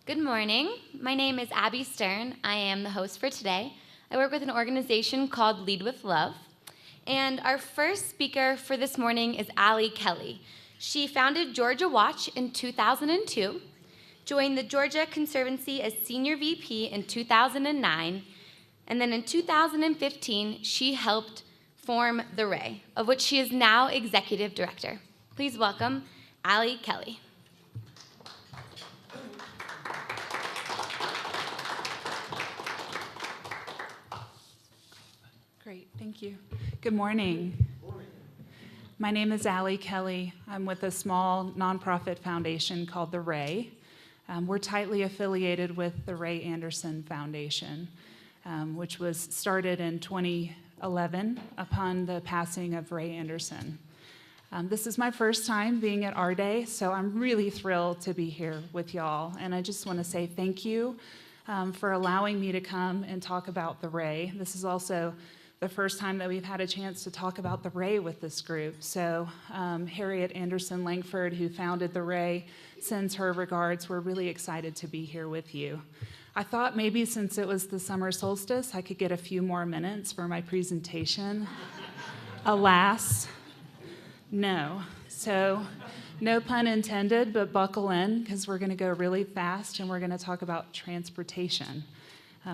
Good morning. My name is Abby Stern. I am the host for today. I work with an organization called Lead with Love. And our first speaker for this morning is Allie Kelly. She founded Georgia Watch in 2002, joined the Georgia Conservancy as Senior VP in 2009, and then in 2015, she helped form the AREI, of which she is now Executive Director. Please welcome Allie Kelly. Great, thank you. Good morning. My name is Allie Kelly. I'm with a small nonprofit foundation called the AREI. We're tightly affiliated with the Ray Anderson Foundation, which was started in 2011 upon the passing of Ray Anderson. This is my first time being at AREDAY, so I'm really thrilled to be here with y'all. And I just want to say thank you for allowing me to come and talk about the AREI. This is also the first time that we've had a chance to talk about the AREI with this group. So Harriet Anderson Langford, who founded the AREI, sends her regards. We're really excited to be here with you. I thought maybe since it was the summer solstice, I could get a few more minutes for my presentation. Alas, no. So no pun intended, but buckle in, because we're going to go really fast and we're going to talk about transportation.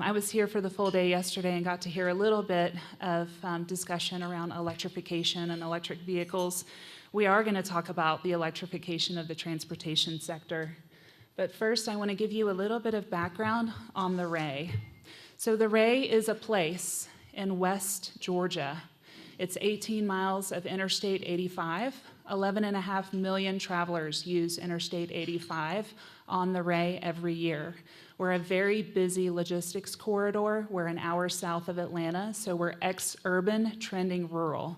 I was here for the full day yesterday and got to hear a little bit of discussion around electrification and electric vehicles. We are going to talk about the electrification of the transportation sector. But first, I want to give you a little bit of background on the AREI. So the AREI is a place in West Georgia. It's 18 miles of Interstate 85. 11.5 million travelers use Interstate 85 on the AREI every year. We're a very busy logistics corridor. We're an hour south of Atlanta, so we're ex-urban, trending rural.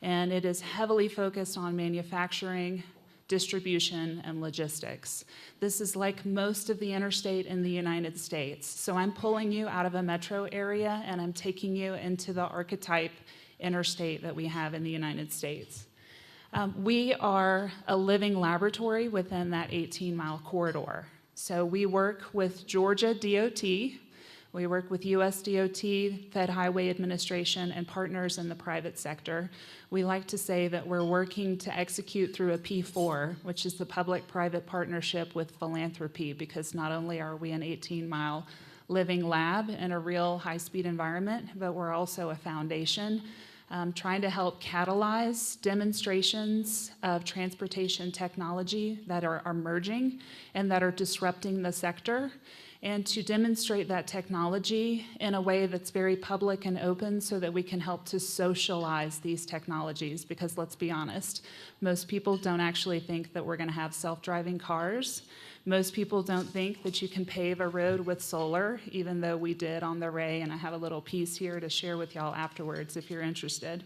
And it is heavily focused on manufacturing, distribution, and logistics. This is like most of the interstate in the United States. So I'm pulling you out of a metro area, and I'm taking you into the archetype interstate that we have in the United States. We are a living laboratory within that 18-mile corridor. So we work with Georgia DOT, we work with US DOT, Fed Highway Administration, and partners in the private sector. We like to say that we're working to execute through a P4, which is the public-private partnership with philanthropy, because not only are we an 18-mile living lab in a real high-speed environment, but we're also a foundation trying to help catalyze demonstrations of transportation technology that are emerging and that are disrupting the sector, and to demonstrate that technology in a way that's very public and open so that we can help to socialize these technologies. Because let's be honest, most people don't actually think that we're going to have self-driving cars. Most people don't think that you can pave a road with solar, even though we did on the AREI, and I have a little piece here to share with y'all afterwards if you're interested.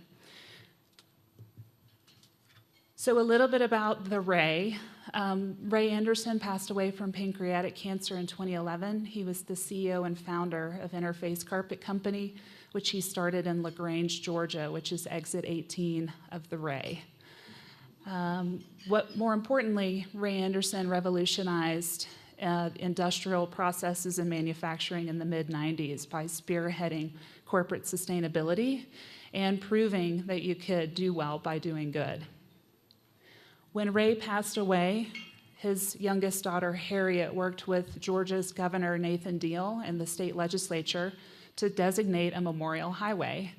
So a little bit about the AREI. Ray Anderson passed away from pancreatic cancer in 2011. He was the CEO and founder of Interface Carpet Company, which he started in LaGrange, Georgia, which is exit 18 of the AREI. What more importantly, Ray Anderson revolutionized industrial processes and manufacturing in the mid-90s by spearheading corporate sustainability and proving that you could do well by doing good. When Ray passed away, his youngest daughter, Harriet, worked with Georgia's Governor Nathan Deal and the state legislature to designate a memorial highway.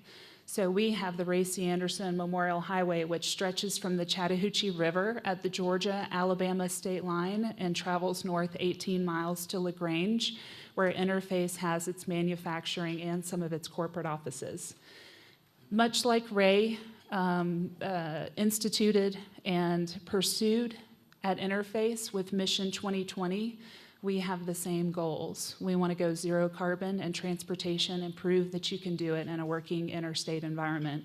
So we have the Ray C. Anderson Memorial Highway, which stretches from the Chattahoochee River at the Georgia-Alabama state line and travels north 18 miles to LaGrange, where Interface has its manufacturing and some of its corporate offices. Much like Ray instituted and pursued at Interface with Mission 2020, we have the same goals. We want to go zero carbon in transportation and prove that you can do it in a working interstate environment.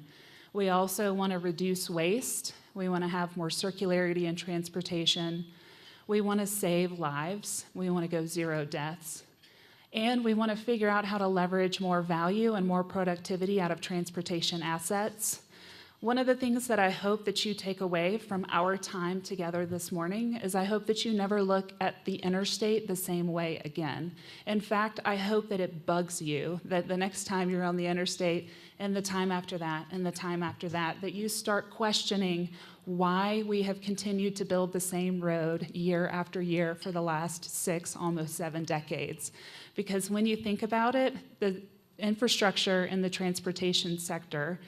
We also want to reduce waste. We want to have more circularity in transportation. We want to save lives. We want to go zero deaths. And we want to figure out how to leverage more value and more productivity out of transportation assets. One of the things that I hope that you take away from our time together this morning is I hope that you never look at the interstate the same way again. In fact, I hope that it bugs you that the next time you're on the interstate and the time after that and the time after that, that you start questioning why we have continued to build the same road year after year for the last 6, almost 7 decades. Because when you think about it, the infrastructure in the transportation sector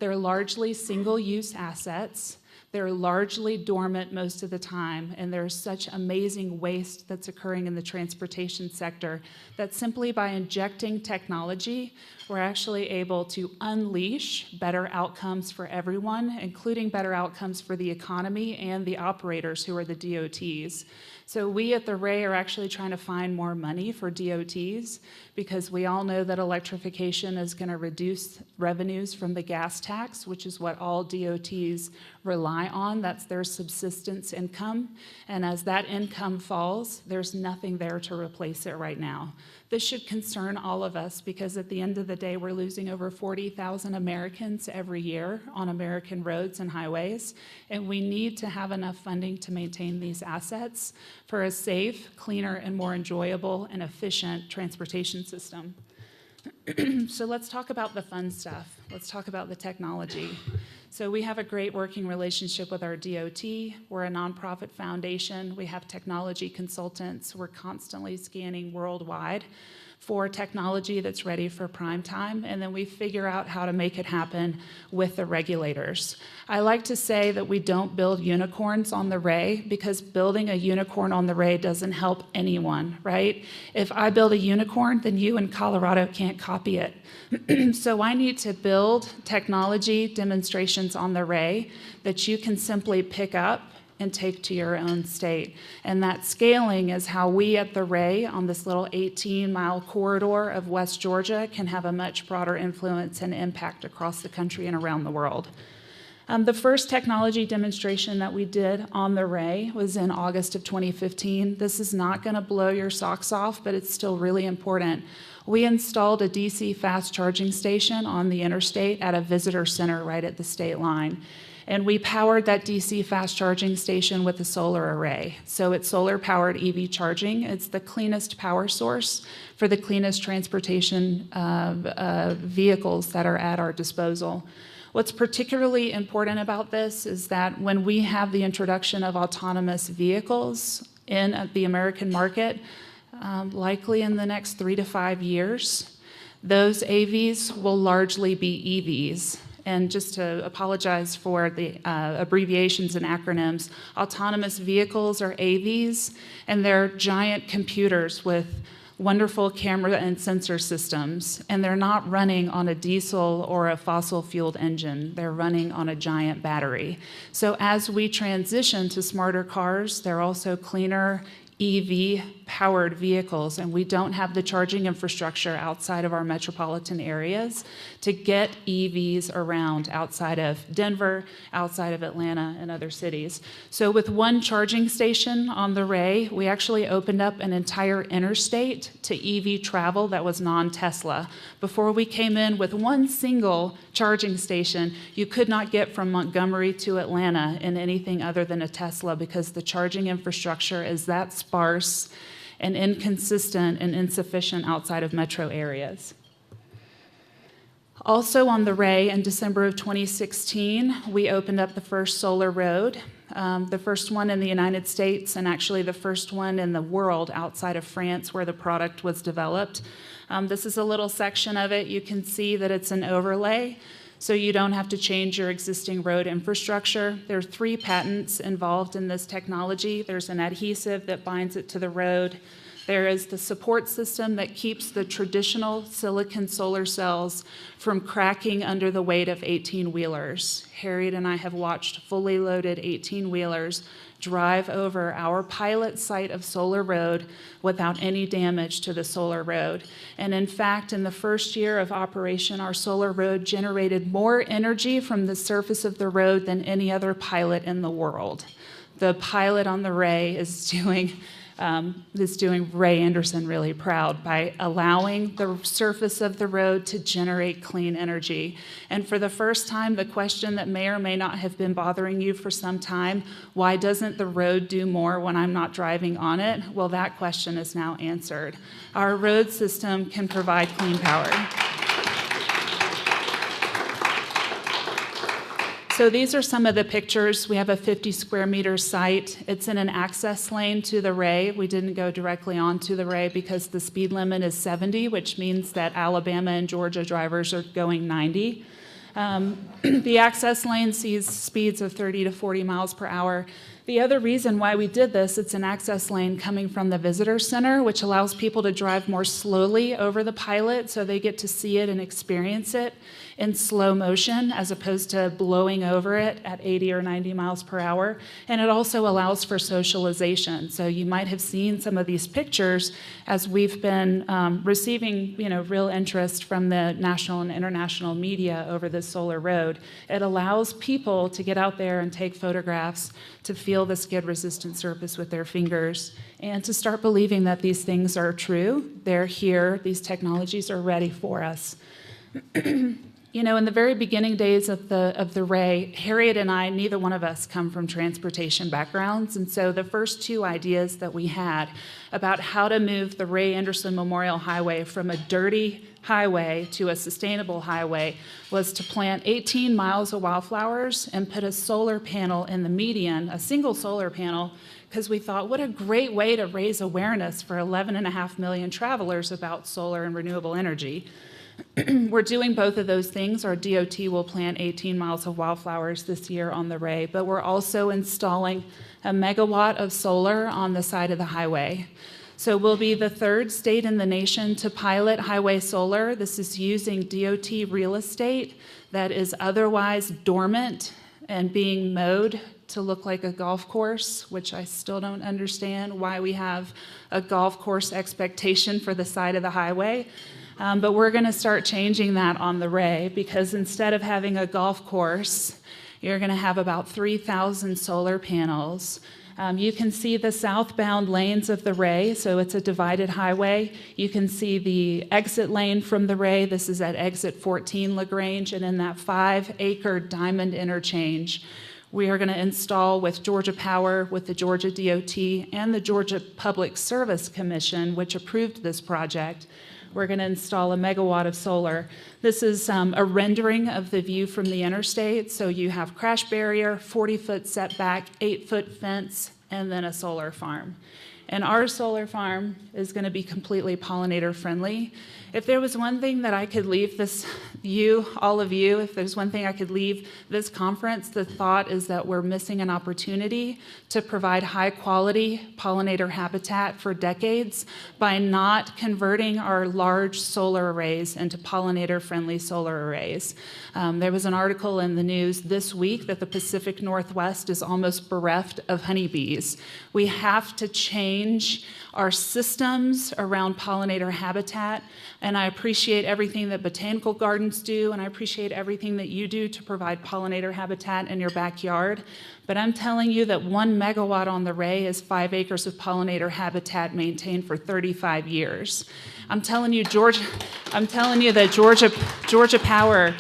they're largely single-use assets. They're largely dormant most of the time, and there's such amazing waste that's occurring in the transportation sector that simply by injecting technology, we're actually able to unleash better outcomes for everyone, including better outcomes for the economy and the operators who are the DOTs. So we at the AREI are actually trying to find more money for DOTs because we all know that electrification is going to reduce revenues from the gas tax, which is what all DOTs rely on. That's their subsistence income. And as that income falls, there's nothing there to replace it right now. This should concern all of us because at the end of the day, we're losing over 40,000 Americans every year on American roads and highways, and we need to have enough funding to maintain these assets for a safe, cleaner, and more enjoyable and efficient transportation system. So let's talk about the fun stuff. Let's talk about the technology. So we have a great working relationship with our DOT. We're a nonprofit foundation. We have technology consultants. We're constantly scanning worldwide for technology that's ready for prime time, and then we figure out how to make it happen with the regulators. I like to say that we don't build unicorns on the AREI because building a unicorn on the AREI doesn't help anyone, right? If I build a unicorn, then you in Colorado can't copy it. So I need to build technology demonstrations on the AREI that you can simply pick up and take to your own state. And that scaling is how we at the AREI on this little 18-mile corridor of West Georgia can have a much broader influence and impact across the country and around the world. The first technology demonstration that we did on the AREI was in August of 2015. This is not going to blow your socks off, but it's still really important. We installed a DC fast charging station on the interstate at a visitor center right at the state line. And we powered that DC fast charging station with a solar array. So it's solar-powered EV charging. It's the cleanest power source for the cleanest transportation vehicles that are at our disposal. What's particularly important about this is that when we have the introduction of autonomous vehicles in the American market, likely in the next 3 to 5 years, those AVs will largely be EVs. And just to apologize for the abbreviations and acronyms, autonomous vehicles are AVs, and they're giant computers with wonderful camera and sensor systems, and they're not running on a diesel or a fossil-fueled engine. They're running on a giant battery. So as we transition to smarter cars, they're also cleaner, EV-powered vehicles, and we don't have the charging infrastructure outside of our metropolitan areas to get EVs around outside of Denver, outside of Atlanta, and other cities. So with one charging station on the AREI, we actually opened up an entire interstate to EV travel that was non-Tesla. Before we came in with one single charging station, you could not get from Montgomery to Atlanta in anything other than a Tesla because the charging infrastructure is that sparse and inconsistent and insufficient outside of metro areas. Also on the AREI in December of 2016, we opened up the first solar road, the first one in the United States and actually the first one in the world outside of France where the product was developed. This is a little section of it. You can see that it's an overlay, so you don't have to change your existing road infrastructure. There are 3 patents involved in this technology. There's an adhesive that binds it to the road. There is the support system that keeps the traditional silicon solar cells from cracking under the weight of 18-wheelers. Harriet and I have watched fully loaded 18-wheelers drive over our pilot site of Solar Road without any damage to the solar road. And in fact, in the first year of operation, our solar road generated more energy from the surface of the road than any other pilot in the world. The pilot on the AREI is doing is doing Ray Anderson really proud by allowing the surface of the road to generate clean energy. And for the first time, the question that may or may not have been bothering you for some time, why doesn't the road do more when I'm not driving on it? Well, that question is now answered. Our road system can provide clean power. So these are some of the pictures. We have a 50 square meter site. It's in an access lane to the Ray. We didn't go directly onto the Ray because the speed limit is 70, which means that Alabama and Georgia drivers are going 90. The access lane sees speeds of 30 to 40 miles per hour. The other reason why we did this, it's an access lane coming from the visitor center, which allows people to drive more slowly over the pilot so they get to see it and experience it in slow motion as opposed to blowing over it at 80 or 90 miles per hour. And it also allows for socialization. So you might have seen some of these pictures as we've been receiving real interest from the national and international media over this solar road. It allows people to get out there and take photographs, to feel the skid-resistant surface with their fingers, and to start believing that these things are true. They're here. These technologies are ready for us. In the very beginning days of the Ray, Harriet and I, neither one of us come from transportation backgrounds, and so the first two ideas that we had about how to move the Ray Anderson Memorial Highway from a dirty highway to a sustainable highway was to plant 18 miles of wildflowers and put a solar panel in the median, a single solar panel, because we thought, what a great way to raise awareness for 11.5 million travelers about solar and renewable energy. We're doing both of those things. Our DOT will plant 18 miles of wildflowers this year on the Ray, but we're also installing a megawatt of solar on the side of the highway. So we'll be the third state in the nation to pilot highway solar. This is using DOT real estate that is otherwise dormant and being mowed to look like a golf course, which I still don't understand why we have a golf course expectation for the side of the highway. But we're going to start changing that on the Ray, because instead of having a golf course, you're going to have about 3,000 solar panels. You can see the southbound lanes of the Ray, so it's a divided highway. You can see the exit lane from the Ray. This is at exit 14 LaGrange, and in that 5-acre diamond interchange, we are going to install with Georgia Power, with the Georgia DOT, and the Georgia Public Service Commission, which approved this project. We're going to install a megawatt of solar. This is a rendering of the view from the interstate. So you have crash barrier, 40-foot setback, 8-foot fence, and then a solar farm. And our solar farm is going to be completely pollinator friendly. If there was one thing that I could leave all of you, if there's one thing I could leave this conference, the thought is that we're missing an opportunity to provide high quality pollinator habitat for decades by not converting our large solar arrays into pollinator friendly solar arrays. There was an article in the news this week that the Pacific Northwest is almost bereft of honeybees. We have to change our systems around pollinator habitat, and I appreciate everything that botanical gardens do, and I appreciate everything that you do to provide pollinator habitat in your backyard. But I'm telling you that 1 megawatt on the Ray is 5 acres of pollinator habitat maintained for 35 years. I'm telling you that Georgia Power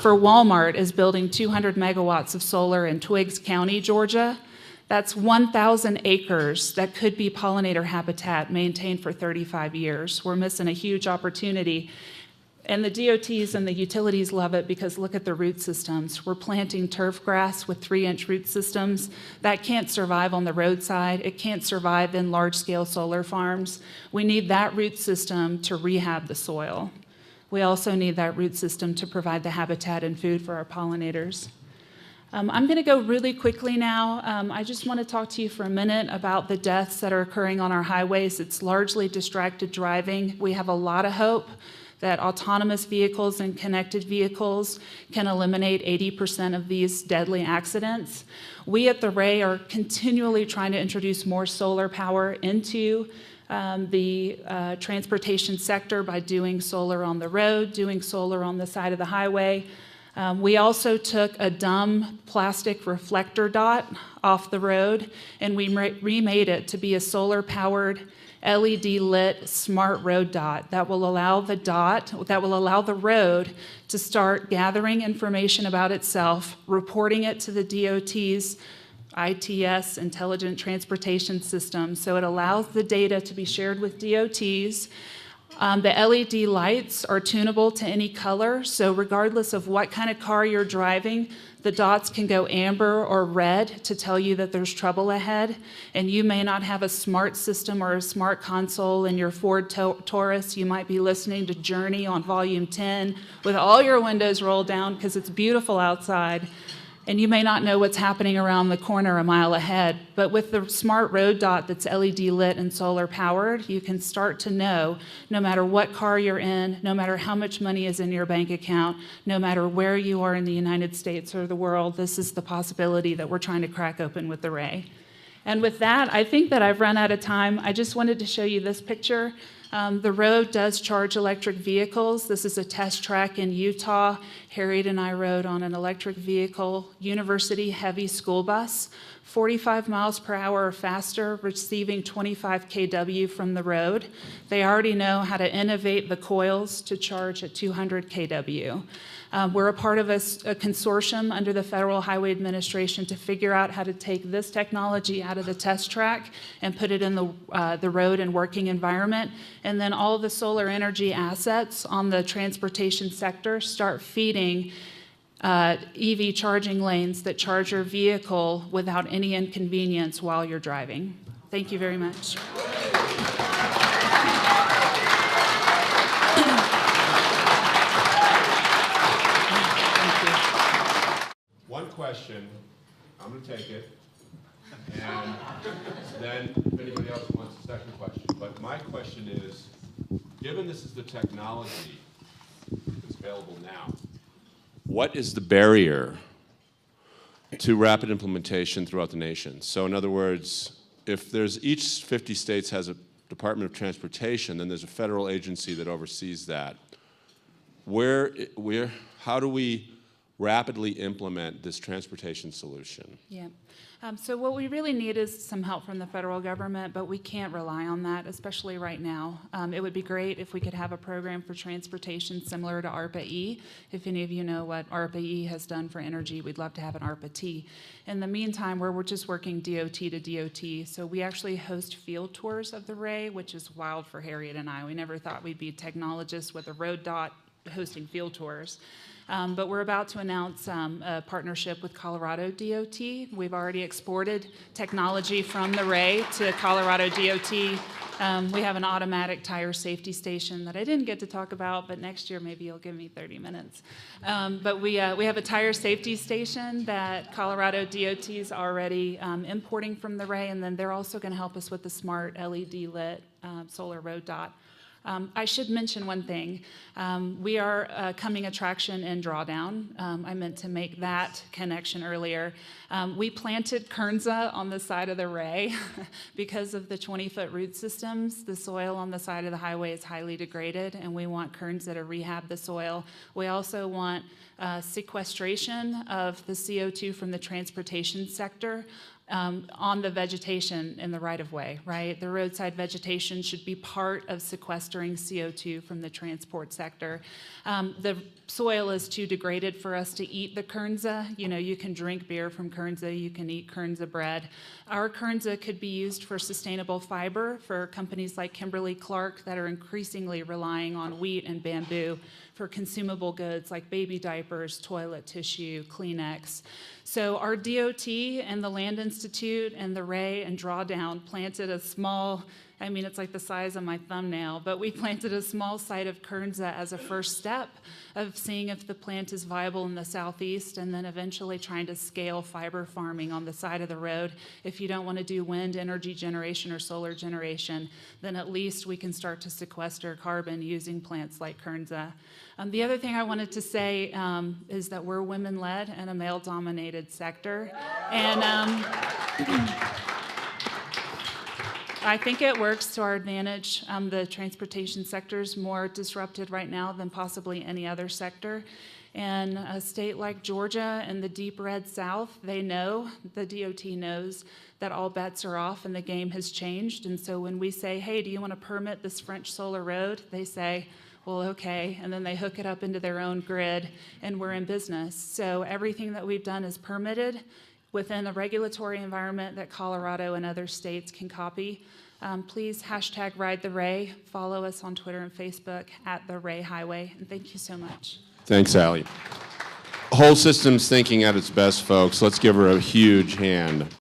for Walmart is building 200 megawatts of solar in Twiggs County, Georgia. That's 1,000 acres that could be pollinator habitat maintained for 35 years. We're missing a huge opportunity. And the DOTs and the utilities love it because look at the root systems. We're planting turf grass with 3-inch root systems. That can't survive on the roadside. It can't survive in large-scale solar farms. We need that root system to rehab the soil. We also need that root system to provide the habitat and food for our pollinators. I'm going to go really quickly now. I just want to talk to you for a minute about the deaths that are occurring on our highways. It's largely distracted driving. We have a lot of hope that autonomous vehicles and connected vehicles can eliminate 80% of these deadly accidents. We at the Ray are continually trying to introduce more solar power into the transportation sector by doing solar on the road, doing solar on the side of the highway. We also took a dumb plastic reflector dot off the road, and we remade it to be a solar-powered, LED-lit smart road dot that will allow the road to start gathering information about itself, reporting it to the DOT's ITS, Intelligent Transportation System. So it allows the data to be shared with DOTs. The LED lights are tunable to any color, so regardless of what kind of car you're driving, the dots can go amber or red to tell you that there's trouble ahead. And you may not have a smart system or a smart console in your Ford Taurus. You might be listening to Journey on volume 10 with all your windows rolled down because it's beautiful outside. And you may not know what's happening around the corner a mile ahead. But with the smart road dot that's LED lit and solar powered, you can start to know, no matter what car you're in, no matter how much money is in your bank account, no matter where you are in the United States or the world, this is the possibility that we're trying to crack open with AREI. And with that, I think that I've run out of time. I just wanted to show you this picture. The road does charge electric vehicles. This is a test track in Utah. Harriet and I rode on an electric vehicle, university heavy school bus, 45 miles per hour or faster, receiving 25 kW from the road. They already know how to innovate the coils to charge at 200 kW. We're a part of a consortium under the Federal Highway Administration to figure out how to take this technology out of the test track and put it in the road and working environment. And then all the solar energy assets on the transportation sector start feeding EV charging lanes that charge your vehicle without any inconvenience while you're driving. Thank you very much. One question, I'm going to take it, and then if anybody else wants a second question. But my question is, given this is the technology that's available now, what is the barrier to rapid implementation throughout the nation? So in other words, if there's each 50 states has a Department of Transportation, then there's a federal agency that oversees that. How do we rapidly implement this transportation solution? Yeah. So what we really need is some help from the federal government, but we can't rely on that, especially right now. It would be great if we could have a program for transportation similar to ARPA-E. If any of you know what ARPA-E has done for energy, we'd love to have an ARPA-T. In the meantime, we're just working DOT to DOT. So we actually host field tours of the AREI, which is wild for Harriet and I. We never thought we'd be technologists with a road dot hosting field tours. But we're about to announce a partnership with Colorado DOT. We've already exported technology from the AREI to Colorado DOT. We have an automatic tire safety station that I didn't get to talk about, but next year maybe you'll give me 30 minutes. But we have a tire safety station that Colorado DOT is already importing from the AREI, and then they're also going to help us with the smart LED lit solar road dot. I should mention one thing. We are a coming attraction in Drawdown. I meant to make that connection earlier. We planted Kernza on the side of the AREI because of the 20-foot root systems. The soil on the side of the highway is highly degraded, and we want Kernza to rehab the soil. We also want sequestration of the CO2 from the transportation sector on the vegetation in the right-of-way, right? The roadside vegetation should be part of sequestering CO2 from the transport sector. The soil is too degraded for us to eat the Kernza. You know, you can drink beer from Kernza, you can eat Kernza bread. Our Kernza could be used for sustainable fiber for companies like Kimberly-Clark that are increasingly relying on wheat and bamboo for consumable goods like baby diapers, toilet tissue, Kleenex. So our DOT and the Land Institute and the AREI and Drawdown planted a small, I mean, it's like the size of my thumbnail, but we planted a small site of Kernza as a first step of seeing if the plant is viable in the southeast, and then eventually trying to scale fiber farming on the side of the road. If you don't want to do wind energy generation or solar generation, then at least we can start to sequester carbon using plants like Kernza. The other thing I wanted to say is that we're women-led and a male-dominated sector. And I think it works to our advantage. The transportation sector is more disrupted right now than possibly any other sector. In a state like Georgia and the deep red South, they know, the DOT knows, that all bets are off and the game has changed. And so when we say, hey, do you want to permit this French Solar Road? They say, well, okay, and then they hook it up into their own grid, and we're in business. So everything that we've done is permitted within a regulatory environment that Colorado and other states can copy. Please hashtag Ride the Ray. Follow us on Twitter and Facebook at the Ray Highway, and thank you so much. Thanks, Allie. Whole systems thinking at its best, folks. Let's give her a huge hand.